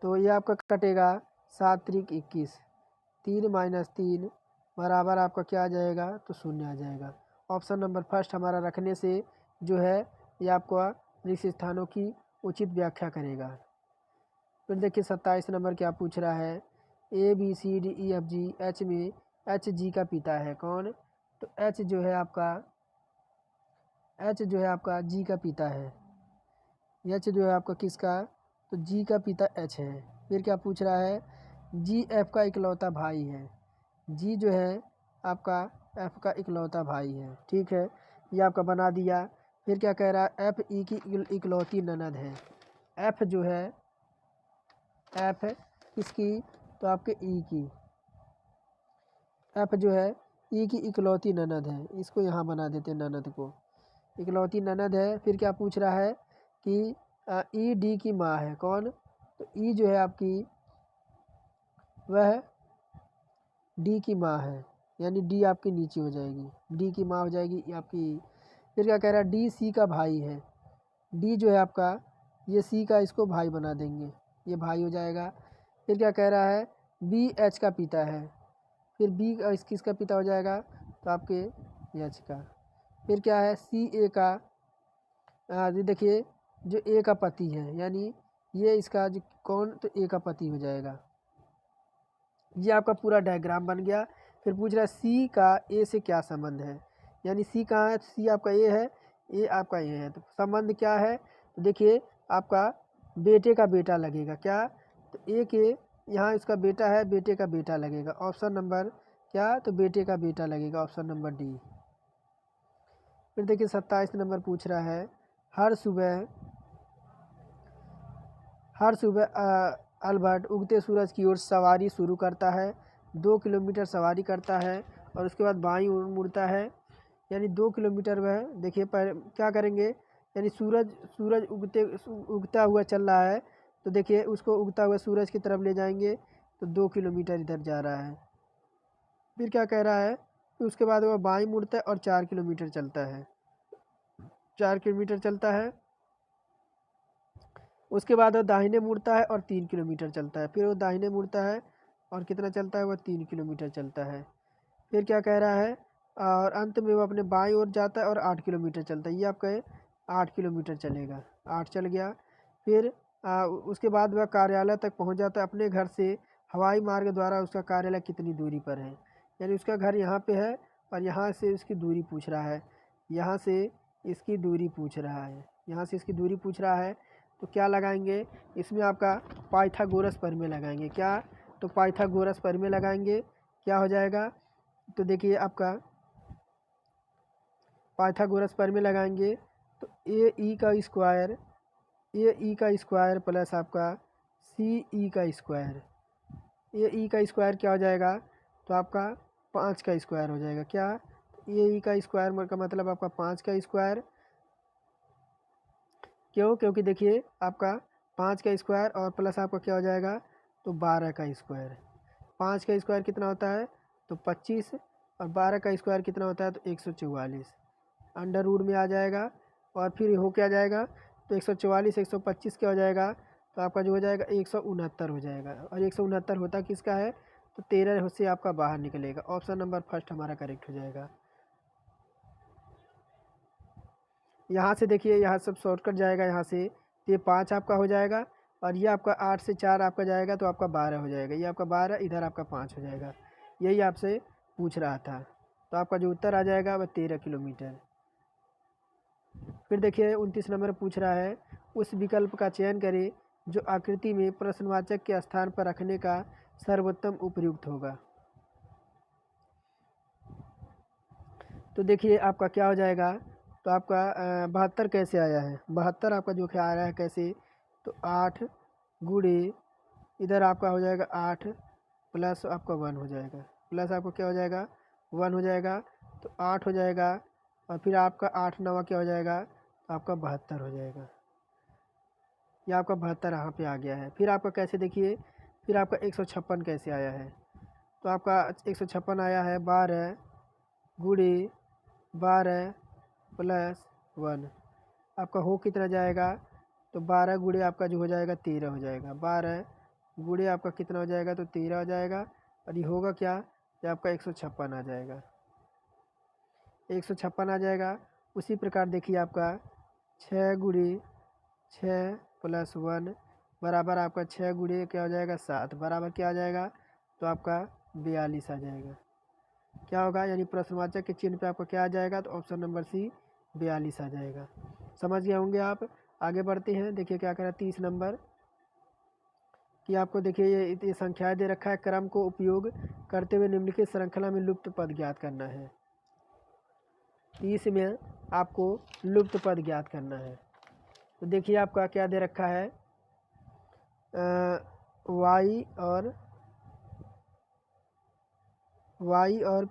तो ये आपका कटेगा 7 3 21, 3 माइनस 3 बराबर आपका क्या आ जाएगा? तो 0 आ जाएगा। ऑप्शन नंबर फर्स्ट हमारा रखने से जो है ये आपको रिक्त स्थानों की उचित व्याख्या करेगा। फिर देखिए 27 नंबर क्या पूछ रहा है, A B C D E F G, H में एच जी का पिता है कौन? तो एच जो है आपका जी का पिता है। एच जो है आपका किसका? तो जी का पिता एच है। फिर क्या पूछ रहा है, जी एफ का इकलौता भाई है। जी जो है आपका एफ का इकलौता भाई है। ठीक है, ये आपका बना दिया। फिर क्या कह रहा है, एफ ई की इकलौती ननद है। एफ जो है एफ किसकी? तो आपके ई की। एफ जो है ई की इकलौती ननद है। इसको यहाँ बना देते हैं ननद को, इकलौती ननद है। फिर क्या पूछ रहा है कि ई डी की माँ है कौन? तो ई जो है आपकी वह डी की माँ है, यानी डी आपकी नीचे हो जाएगी, डी की माँ हो जाएगी आपकी ई। फिर क्या कह रहा है, डी सी का भाई है। डी जो है आपका ये सी का, इसको भाई बना देंगे, ये भाई हो जाएगा। फिर क्या कह रहा है, बी एच का पिता है। फिर बी किसका पिता हो जाएगा? तो आपके एच का। फिर क्या है सी ए का, ये देखिए जो ए का पति है यानी ये इसका जो कौन, तो ए का पति हो जाएगा। ये आपका पूरा डायग्राम बन गया। फिर पूछ रहा है सी का ए से क्या संबंध है, यानी सी कहाँ है, सी आपका ए है, ए आपका ए है, तो संबंध क्या है, तो देखिए आपका बेटे का बेटा लगेगा क्या, तो ए के यहाँ इसका बेटा है, बेटे का बेटा लगेगा। ऑप्शन नंबर क्या, तो बेटे का बेटा लगेगा, ऑप्शन नंबर डी। फिर देखिए 27 नंबर पूछ रहा है हर सुबह अल्बर्ट उगते सूरज की ओर सवारी शुरू करता है, 2 किलोमीटर सवारी करता है और उसके बाद बाईं ओर मुड़ता है, यानी 2 किलोमीटर वह देखिए क्या करेंगे, यानी सूरज उगता हुआ चल रहा है, तो देखिए उसको उगता हुआ सूरज की तरफ ले जाएंगे तो 2 किलोमीटर इधर जा रहा है। फिर क्या कह रहा है कि उसके बाद वह बाईं मुड़ता है और 4 किलोमीटर चलता है, 4 किलोमीटर चलता है। उसके बाद वो दाहिने मुड़ता है और 3 किलोमीटर चलता है, फिर वो दाहिने मुड़ता है और कितना चलता है, वह 3 किलोमीटर चलता है। फिर क्या कह रहा है, और अंत में वो अपने बाईं ओर जाता है और 8 किलोमीटर चलता है, ये आपका 8 किलोमीटर चलेगा, 8 चल गया। फिर उसके बाद वह कार्यालय तक पहुंच जाता है, अपने घर से हवाई मार्ग द्वारा उसका कार्यालय कितनी दूरी पर है, यानी उसका घर यहाँ पे है और यहाँ से उसकी दूरी पूछ रहा है, यहाँ से इसकी दूरी पूछ रहा है, यहाँ से इसकी दूरी पूछ रहा है, तो क्या लगाएंगे इसमें आपका पाइथागोरस प्रमेय लगाएंगे क्या, तो पाइथागोरस प्रमेय लगाएंगे, क्या हो जाएगा, तो देखिए आपका पाइथागोरस प्रमेय लगाएंगे तो ए ई का स्क्वायर प्लस आपका सी ई का स्क्वायर, ए ई का स्क्वायर क्या हो जाएगा, तो आपका 5 का स्क्वायर हो जाएगा क्या, ए ई का स्क्वायर का मतलब आपका 5 का स्क्वायर, क्यों, क्योंकि देखिए आपका 5 का स्क्वायर और प्लस आपका क्या हो जाएगा, तो 12 का स्क्वायर। 5 का स्क्वायर कितना होता है, तो 25 और 12 का स्क्वायर कितना होता है, तो 144 अंडर रूट में आ जाएगा और फिर हो क्या जाएगा, तो 144 125 क्या हो जाएगा, तो आपका जो हो जाएगा 169 हो जाएगा, और 169 होता किसका है, तो 13 से आपका बाहर निकलेगा, ऑप्शन नंबर फर्स्ट हमारा करेक्ट हो जाएगा। यहाँ से देखिए यहाँ सब शॉर्टकट जाएगा, यहाँ से तो ये 5 आपका हो जाएगा और ये आपका 8 से 4 आपका जाएगा तो आपका 12 हो जाएगा, ये आपका 12 इधर आपका 5 हो जाएगा, यही आपसे पूछ रहा था। तो आपका जो उत्तर आ जाएगा वह 13 किलोमीटर। फिर देखिए 29 नंबर पूछ रहा है उस विकल्प का चयन करें जो आकृति में प्रश्नवाचक के स्थान पर रखने का सर्वोत्तम उपयुक्त होगा। तो देखिए आपका क्या हो जाएगा, तो आपका 72 कैसे आया है, 72 आपका जो क्या आ रहा है कैसे, तो 8 गुणे इधर आपका हो जाएगा 8 प्लस आपका 1 हो जाएगा, प्लस आपका क्या हो जाएगा 1 हो जाएगा, तो 8 हो जाएगा और फिर आपका 8 नवा क्या हो जाएगा, तो आपका 72 हो जाएगा, ये आपका 72 यहाँ पे आ गया है। फिर आपका कैसे देखिए, फिर आपका 156 कैसे आया है, तो आपका 156 आया है 12 गुणे 12 प्लस 1, आपका हो कितना जाएगा, तो 12 गुणे आपका जो हो जाएगा 13 हो जाएगा, 12 गुणे आपका कितना हो जाएगा, तो 13 हो जाएगा और ये होगा क्या, ये आपका 156 आ जाएगा, 156 आ जाएगा। उसी प्रकार देखिए आपका 6 गुणे 6 प्लस 1 बराबर आपका 6 गुणे क्या हो जाएगा 7 बराबर क्या आ जाएगा, तो आपका 42 आ जाएगा, क्या होगा, यानी प्रश्नवाचक के चिन्ह पे आपका क्या आ जाएगा, तो ऑप्शन नंबर सी 42 आ जाएगा। समझ गए होंगे आप। आगे बढ़ते हैं, देखिए क्या कह रहा है 30 नंबर कि आपको देखिए ये संख्याएं दे रखा है, क्रम को उपयोग करते हुए निम्नलिखित श्रृंखला में लुप्त पद ज्ञात करना है। 30 में आपको लुप्त पद ज्ञात करना है। तो देखिए आपका क्या दे रखा है, वाई और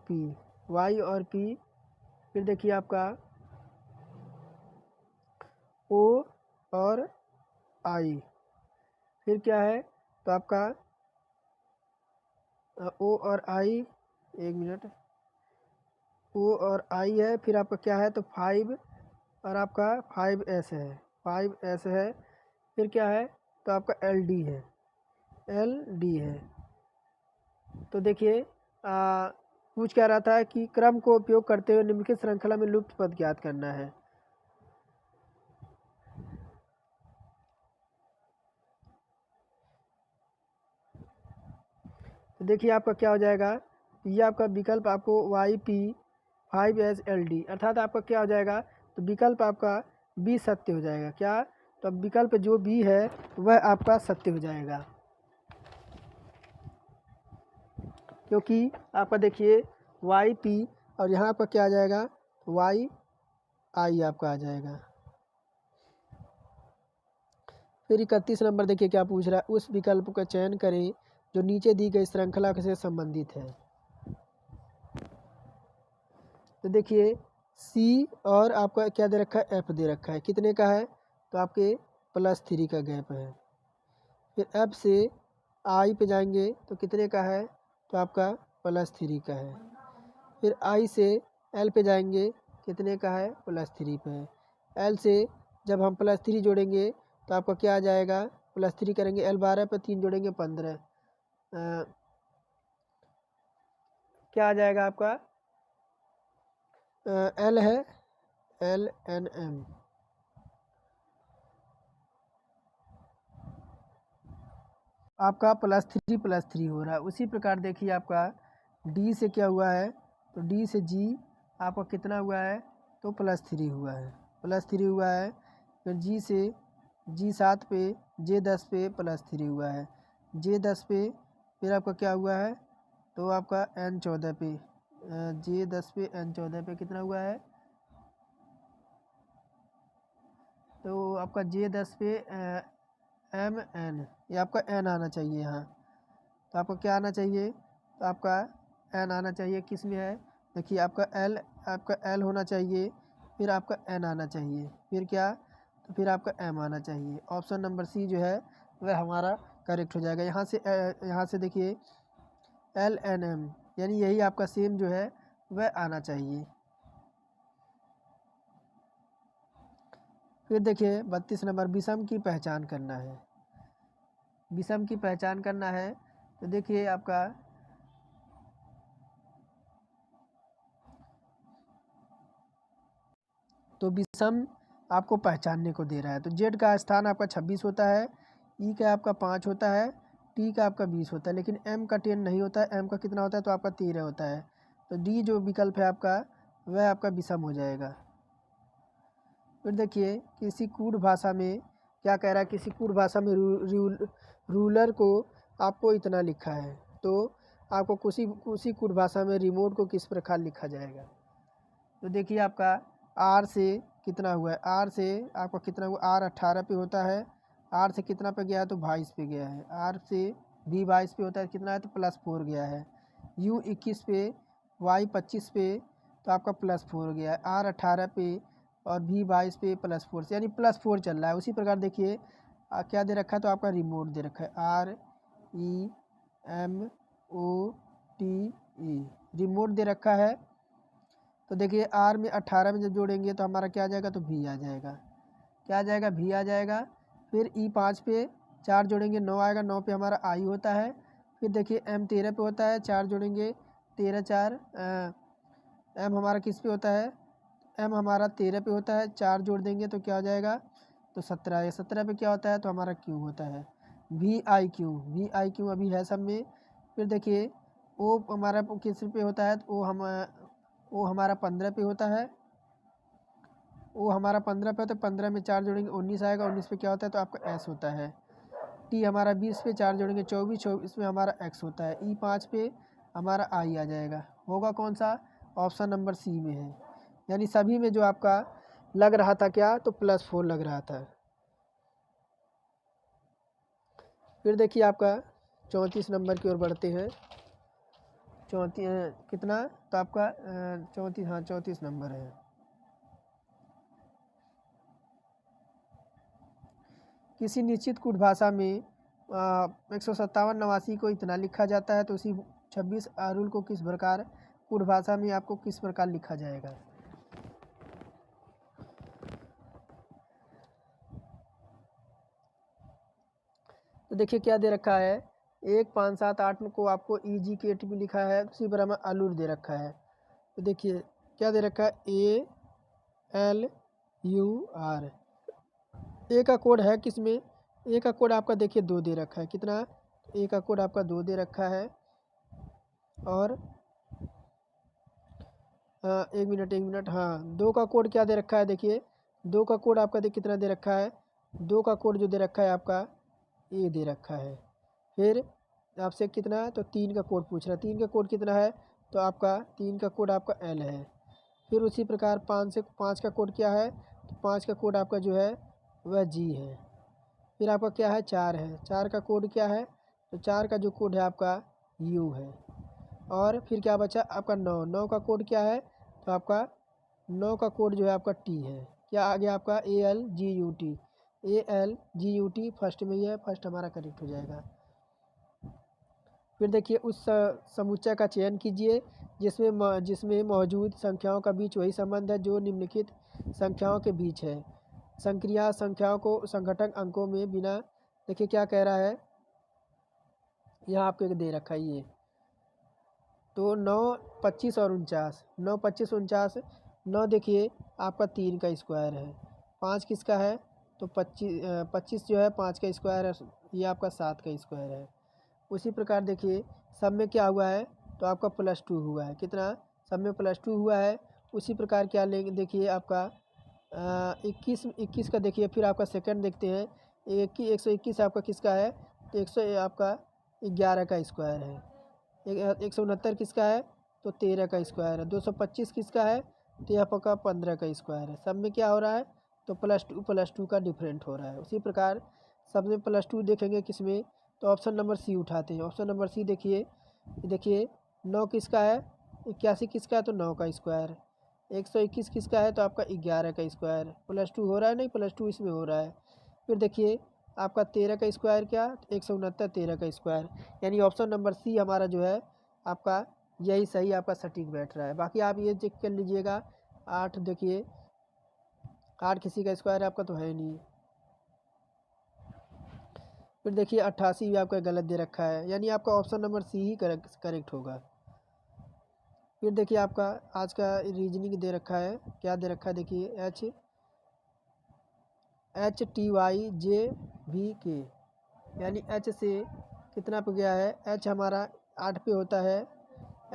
पी, फिर देखिए आपका ओ और आई, फिर क्या है, तो आपका ओ और आई, एक मिनट, ओ और आई है, फिर आपका क्या है, तो 5 और आपका 5s है, 5s है, फिर क्या है, तो आपका LD है, तो देखिए पूछ क्या रहा था कि क्रम को उपयोग करते हुए निम्नलिखित श्रृंखला में लुप्त पद ज्ञात करना है। तो देखिए आपका क्या हो जाएगा, ये आपका विकल्प आपको YP5SLD अर्थात आपका क्या हो जाएगा, तो विकल्प आपका बी सत्य हो जाएगा। क्या, तो अब विकल्प जो बी है वह आपका सत्य हो जाएगा, क्योंकि आपका देखिए YP और यहाँ आपका क्या आ जाएगा, YI आपका आ जाएगा। फिर 31 नंबर देखिए क्या पूछ रहा है, उस विकल्प का चयन करें जो नीचे दी गई श्रृंखला से संबंधित है। तो देखिए सी और आपका क्या दे रखा है, एफ दे रखा है, कितने का है, तो आपके +3 का गैप है। फिर एफ से आई पे जाएंगे तो कितने का है, तो आपका +3 का है। फिर आई से एल पे जाएंगे, कितने का है, +3 पे है। एल से जब हम +3 जोड़ेंगे तो आपका क्या आ जाएगा, +3 करेंगे, एल 12 पे 3 जोड़ेंगे 15, क्या आ जाएगा आपका, एल है LNM। आपका +3 हो रहा है। उसी प्रकार देखिए आपका डी से क्या हुआ है, तो डी से जी आपका कितना हुआ है, तो +3 हुआ है, +3 हुआ है। फिर जी से G7 पे J10 पे +3 हुआ है, J10 पे फिर आपका क्या हुआ है, तो आपका N14 पे J10 पे N14 पे कितना हुआ है, तो आपका J10 पे MN, ये आपका N आना चाहिए यहाँ, तो आपको क्या आना चाहिए, तो आपका एन आना चाहिए, किस में है, देखिए आपका एल होना चाहिए, फिर आपका एन आना चाहिए, फिर क्या, तो फिर आपका एम आना चाहिए। ऑप्शन नंबर सी जो है वह हमारा करेक्ट हो जाएगा। यहाँ से देखिए LNM यानी यही आपका सेम जो है वह आना चाहिए। फिर देखिए 32 नंबर, विषम की पहचान करना है। विषम की पहचान करना है तो देखिए आपका तो विषम आपको पहचानने को दे रहा है। तो जेड का स्थान आपका 26 होता है, ई का आपका 5 होता है, टी का आपका 20 होता है, लेकिन एम का 10 नहीं होता है। एम का कितना होता है, तो आपका 13 होता है। तो डी जो विकल्प है आपका वह आपका विषम हो जाएगा। फिर देखिए किसी कूट भाषा में क्या कह रहा है, किसी कूट भाषा में रूलर को आपको इतना लिखा है, तो आपको उसी कूट भाषा में रिमोट को किस प्रकार लिखा जाएगा। तो देखिए आपका आर से कितना हुआ है, आर से आपका कितना हुआ, आर 18 पे होता है, आर से कितना पे गया है, तो 22 पे गया है। आर से भी 22 पे होता है, कितना है, तो +4 गया है। यू 21 पे, वाई 25 पे, तो आपका +4 गया है। आर 18 पे और भी 22 पे +4 से, यानी +4 चल रहा है। उसी प्रकार देखिए क्या दे रखा है, तो आपका रिमोट दे रखा है, REMOTE रिमोट दे रखा है। तो देखिए आर में 18 में जब जोड़ेंगे तो हमारा क्या आ जाएगा, तो भी आ जाएगा, क्या आ जाएगा, भी आ जाएगा। फिर E5 पे 4 जोड़ेंगे 9 आएगा, 9 पे हमारा आई होता है। फिर देखिए M 13 पे होता है, 4 जोड़ेंगे 13 4 M हमारा किस पे होता है, M हमारा 13 पे होता है, 4 जोड़ देंगे तो क्या हो जाएगा, तो 17 है। 17 पे क्या होता है, तो हमारा Q होता है, VIQ अभी है सब में। फिर देखिए O हमारा किस पे होता है, तो वो हमारा 15 पे होता है, वो हमारा 15 पे, तो 15 में 4 जोड़ेंगे 19 आएगा, 19 पे क्या होता है, तो आपका एस होता है। टी हमारा 20 पे 4 जोड़ेंगे 24, 24 में हमारा एक्स होता है। ई 5 पे हमारा आई आ जाएगा, होगा कौन सा, ऑप्शन नंबर सी में है। यानी सभी में जो आपका लग रहा था क्या, तो +4 लग रहा था। फिर देखिए आपका 34 नंबर की ओर बढ़ते हैं। 34 कितना, तो आपका 34, हाँ 34 नंबर है। किसी निश्चित कूट भाषा में 157 नवासी को इतना लिखा जाता है, तो उसी 26 आरुल को किस प्रकार कूट भाषा में आपको किस प्रकार लिखा जाएगा। तो देखिए क्या दे रखा है, 1 5 7 8 को आपको EGKT भी लिखा है, उसी पर हमें अलूर दे रखा है। तो देखिए क्या दे रखा है, ALUR। ए का कोड है किसमें, ए का कोड आपका देखिए 2 दे रखा है, कितना, ए का कोड आपका 2 दे रखा है। और एक मिनट, हाँ 2 का कोड क्या दे रखा है, देखिए 2 का कोड आपका कितना दे रखा है, 2 का कोड जो दे रखा है आपका ए दे रखा है। फिर आपसे कितना, तो 3 का कोड पूछ रहा है, 3 का कोड कितना है, तो आपका 3 का कोड आपका एल है। फिर उसी प्रकार 5 का कोड क्या है, तो 5 का कोड आपका जो है वह जी है। फिर आपका क्या है, 4 है, 4 का कोड क्या है, तो 4 का जो कोड है आपका यू है। और फिर क्या बचा आपका 9 का कोड क्या है, तो आपका 9 का कोड जो है आपका टी है। क्या आ गया आपका ALGUT फर्स्ट में ही है, फर्स्ट हमारा करेक्ट हो जाएगा। फिर देखिए उस समुच्चय का चयन कीजिए जिसमें मौजूद संख्याओं का बीच वही संबंध है जो निम्नलिखित संख्याओं के बीच है। संक्रिया संख्याओं को संघटक अंकों में बिना, देखिए क्या कह रहा है, यहाँ आपको एक दे रखा है ये, तो 9 25 और 49, 9 25 49, 9 देखिए आपका 3 का स्क्वायर है, 5 किसका है, तो 25 जो है 5 का स्क्वायर है, ये आपका 7 का स्क्वायर है। उसी प्रकार देखिए सब में क्या हुआ है, तो आपका +2 हुआ है, कितना, सब में +2 हुआ है। उसी प्रकार क्या लेंगे, देखिए आपका 21 का देखिए, फिर आपका सेकंड देखते हैं, 121 आपका किसका है, तो 100 आपका 11 का स्क्वायर है। 169 किसका है, तो 13 का स्क्वायर है। 225 किसका है, तो यह आपका 15 का स्क्वायर है। सब में क्या हो रहा है, तो +2 का डिफरेंट हो रहा है। उसी प्रकार सब में +2 देखेंगे किसमें, तो ऑप्शन नंबर सी उठाते हैं। ऑप्शन नंबर सी देखिए 9 किसका है, 81 किसका है, तो 9 का स्क्वायर। 121 किसका है, तो आपका 11 का स्क्वायर। +2 हो रहा है, नहीं +2 इसमें हो रहा है। फिर देखिए आपका 13 का स्क्वायर क्या, 169 13 का स्क्वायर, यानी ऑप्शन नंबर सी हमारा जो है आपका यही सही आपका सटीक बैठ रहा है। बाकी आप ये चेक कर लीजिएगा। 8 देखिए 8 किसी का स्क्वायर आपका तो है नहीं। फिर देखिए 88 भी आपका गलत दे रखा है, यानी आपका ऑप्शन नंबर सी ही करेक्ट होगा। फिर देखिए आपका आज का रीजनिंग दे रखा है, क्या दे रखा है, देखिए HTYJVK, यानी H से कितना पे गया है, H हमारा 8 पे होता है,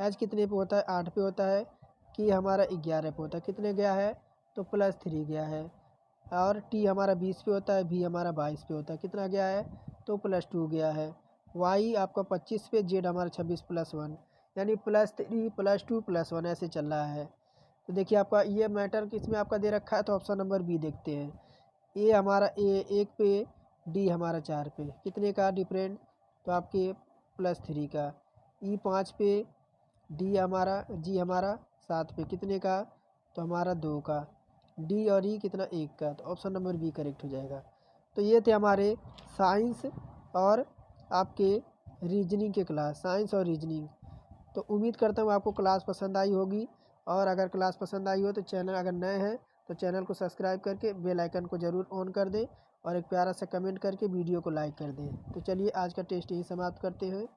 H कितने पे होता है, 8 पे होता है, कि हमारा 11 पे होता है, कितने गया है, तो +3 गया है। और T हमारा 20 पे होता है, V हमारा 22 पे होता है, कितना गया है, तो +2 गया है। Y आपका 25 पे, Z हमारा 26 +1, यानी +3 +2 +1 ऐसे चल रहा है। तो देखिए आपका ये मैटर किसमें आपका दे रखा है, तो ऑप्शन नंबर बी देखते हैं। ए हमारा 1 पे, डी हमारा 4 पे, कितने का डिफरेंट, तो आपके +3 का। ई 5 पे, जी हमारा 7 पे, कितने का, तो हमारा 2 का। डी और ई कितना, 1 का, तो ऑप्शन नंबर बी करेक्ट हो जाएगा। तो ये थे हमारे साइंस और आपके रीजनिंग के क्लास, साइंस और रीजनिंग। तो उम्मीद करता हूँ आपको क्लास पसंद आई होगी, और अगर क्लास पसंद आई हो तो चैनल, अगर नए हैं तो चैनल को सब्सक्राइब करके बेल आइकन को ज़रूर ऑन कर दें, और एक प्यारा सा कमेंट करके वीडियो को लाइक कर दें। तो चलिए आज का टेस्ट यही समाप्त करते हैं।